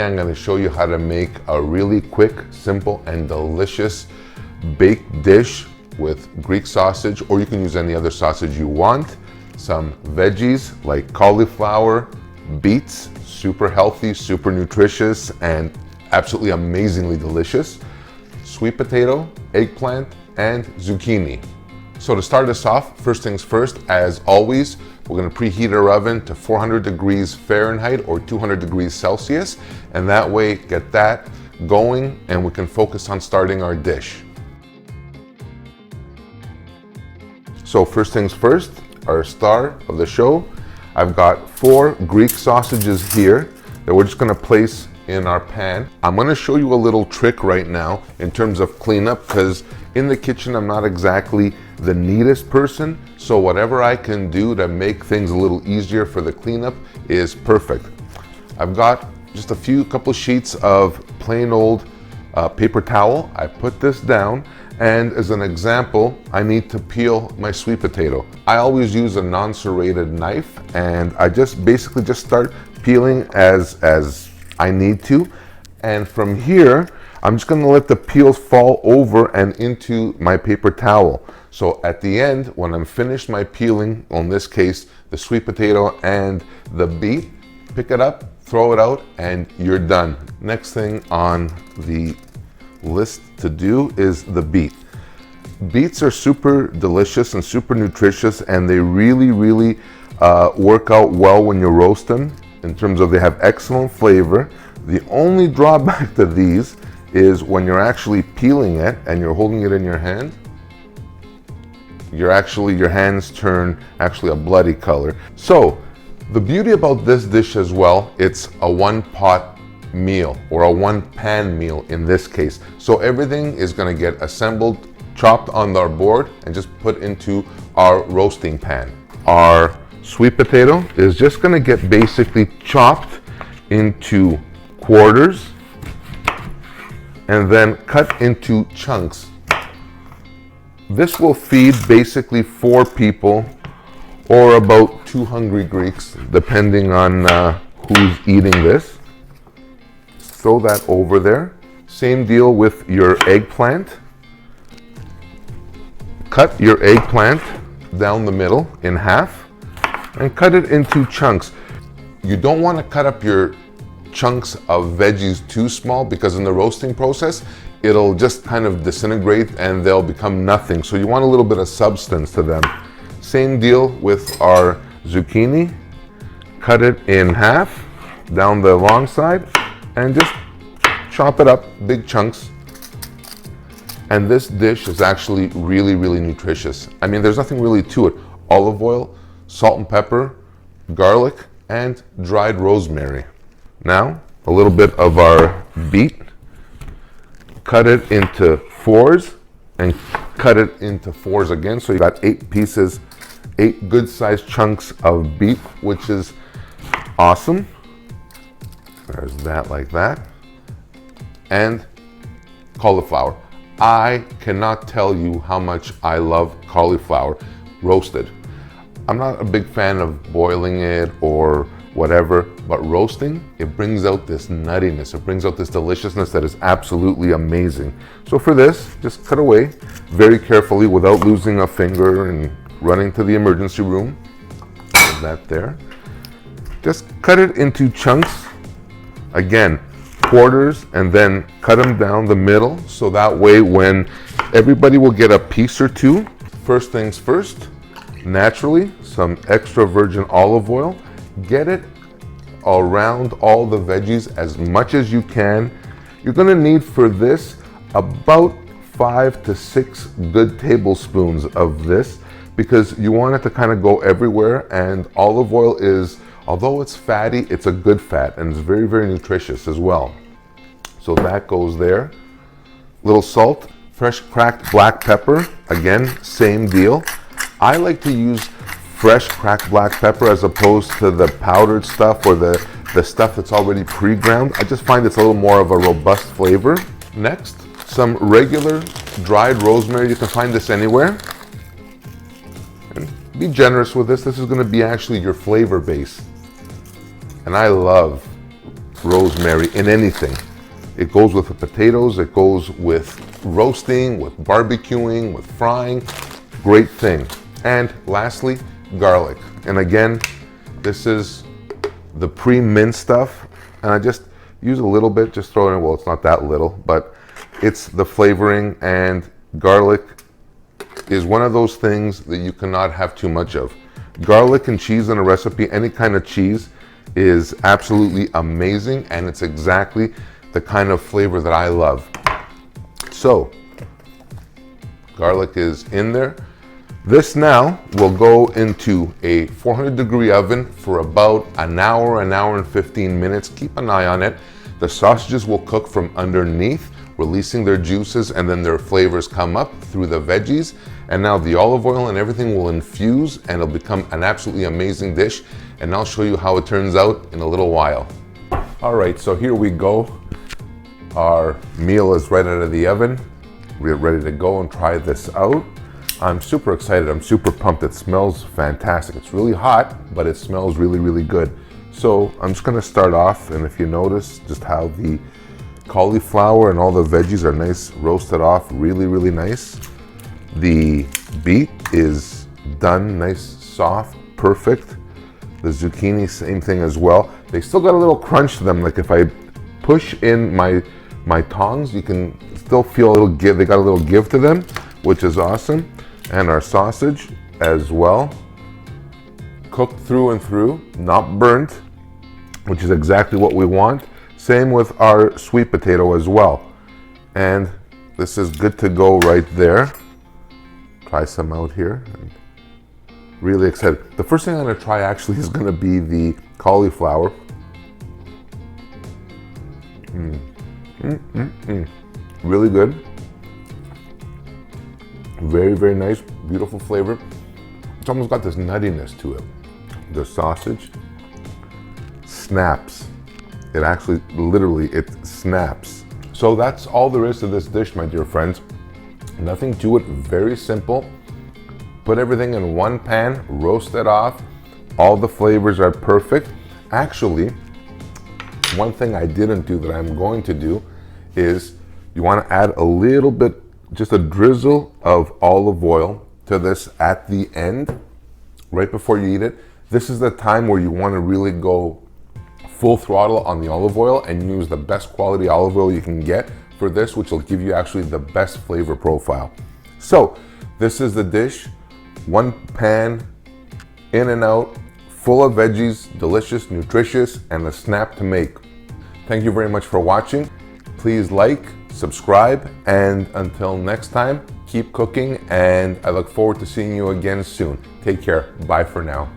I'm going to show you how to make a really quick, simple, and delicious baked dish with Greek sausage, or you can use any other sausage you want. Some veggies like cauliflower, beets, super healthy, super nutritious, and absolutely amazingly delicious. Sweet potato, eggplant, and zucchini. So to start us off, first things first, as always, we're going to preheat our oven to 400 degrees Fahrenheit or 200 degrees Celsius, and that way get that going and we can focus on starting our dish. So first things first, our star of the show, I've got 4 Greek sausages here that we're just going to place in our pan. I'm going to show you a little trick right now in terms of cleanup, because in the kitchen I'm not exactly the neatest person, so whatever I can do to make things a little easier for the cleanup is perfect. I've got just couple sheets of plain old paper towel. I put this down, and as an example, I need to peel my sweet potato. I always use a non-serrated knife, and I basically just start peeling as I need to, and from here I'm just going to let the peels fall over and into my paper towel. So at the end, when I'm finished my peeling, in this case the sweet potato and the beet, pick it up, throw it out, and you're done. Next thing on the list to do is the beet. Beets are super delicious and super nutritious, and they really work out well when you roast them, in terms of they have excellent flavor. The only drawback to these is when you're actually peeling it and you're holding it in your hand, your hands turn actually a bloody color. So the beauty about this dish as well, it's a one pot meal or a one pan meal in this case. So everything is going to get assembled, chopped on our board, and just put into our roasting pan. Our sweet potato is just going to get basically chopped into quarters and then cut into chunks. This will feed basically 4 people or about 2 hungry Greeks, depending on who's eating this. Throw that over there. Same deal with your eggplant. Cut your eggplant down the middle in half and cut it into chunks. You don't want to cut up your chunks of veggies too small, because in the roasting process it'll just kind of disintegrate and they'll become nothing. So you want a little bit of substance to them. Same deal with our zucchini. Cut it in half down the long side and just chop it up big chunks. And this dish is actually really nutritious. I mean, there's nothing really to it. Olive oil, salt and pepper, garlic, and dried rosemary. Now, a little bit of our beet. Cut it into 4s and cut it into 4s again. So you got 8 pieces, 8 good sized chunks of beet, which is awesome. There's that, like that. And cauliflower. I cannot tell you how much I love cauliflower roasted. I'm not a big fan of boiling it or whatever, but roasting, it brings out this nuttiness, it brings out this deliciousness that is absolutely amazing. So for this, just cut away very carefully without losing a finger and running to the emergency room. Put that there. Just cut it into chunks, again, quarters, and then cut them down the middle, so that way when everybody will get a piece or two. First things first, naturally, some extra virgin olive oil. Get it around all the veggies as much as you can. You're going to need for this about 5 to 6 good tablespoons of this, because you want it to kind of go everywhere. And olive oil is, although it's fatty, it's a good fat, and it's very nutritious as well. So that goes there. Little salt, fresh cracked black pepper, again, same deal. I like to use fresh cracked black pepper as opposed to the powdered stuff or the stuff that's already pre-ground. I just find it's a little more of a robust flavor. Next, some regular dried rosemary. You can find this anywhere. And be generous with this. This is going to be actually your flavor base. And I love rosemary in anything. It goes with the potatoes, it goes with roasting, with barbecuing, with frying. Great thing. And lastly, garlic. And again, this is the pre-minced stuff. And I just use a little bit, just throw it in. Well, it's not that little, but it's the flavoring. And garlic is one of those things that you cannot have too much of. Garlic and cheese in a recipe, any kind of cheese, is absolutely amazing, and it's exactly the kind of flavor that I love. So, garlic is in there. This now will go into a 400-degree oven for about an hour and 15 minutes. Keep an eye on it. The sausages will cook from underneath, releasing their juices, and then their flavors come up through the veggies. And now the olive oil and everything will infuse, and it'll become an absolutely amazing dish. And I'll show you how it turns out in a little while. All right, so here we go. Our meal is right out of the oven. We're ready to go and try this out. I'm super excited, I'm super pumped. It smells fantastic. It's really hot, but it smells really, really good. So I'm just gonna start off, and if you notice just how the cauliflower and all the veggies are nice, roasted off, really, really nice. The beet is done, nice, soft, perfect. The zucchini, same thing as well. They still got a little crunch to them. Like if I push in my tongs, you can still feel a little give. They got a little give to them, which is awesome. And our sausage as well, cooked through and through, not burnt, which is exactly what we want. Same with our sweet potato as well. And this is good to go right there. Try some out here. Really excited. The first thing I'm gonna try actually is gonna be the cauliflower. Really good. Very, very nice, beautiful flavor. It's almost got this nuttiness to it. The sausage snaps. It actually, literally, it snaps. So that's all there is to this dish, my dear friends. Nothing to it, very simple. Put everything in one pan, roast it off. All the flavors are perfect. Actually, one thing I didn't do that I'm going to do is you want to add a little bit, just a drizzle of olive oil to this at the end, right before you eat it. This is the time where you want to really go full throttle on the olive oil and use the best quality olive oil you can get for this, which will give you actually the best flavor profile. So this is the dish, one pan, in and out, full of veggies, delicious, nutritious, and a snap to make. Thank you very much for watching. Please like, subscribe, and until next time, keep cooking, and I look forward to seeing you again soon. Take care. Bye for now.